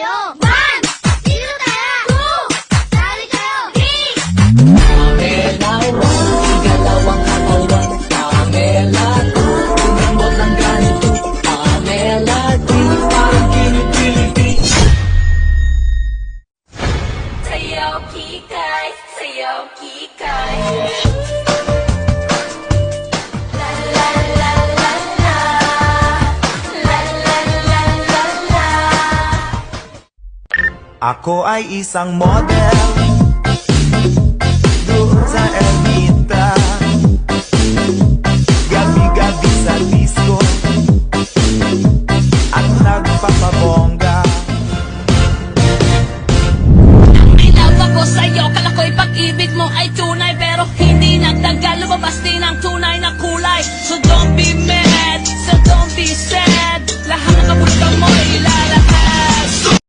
kayo? 1! Dito tayo! 2! Sali kayo! 3! Pamela 1, igalawang katawan. Pamela 2, tumambot lang ganito. Pamela 3, parang kinipiliti. Sayaw kikay, sayaw kikay. La la la la la, la la la la la. Ako ay isang model doon sa FB.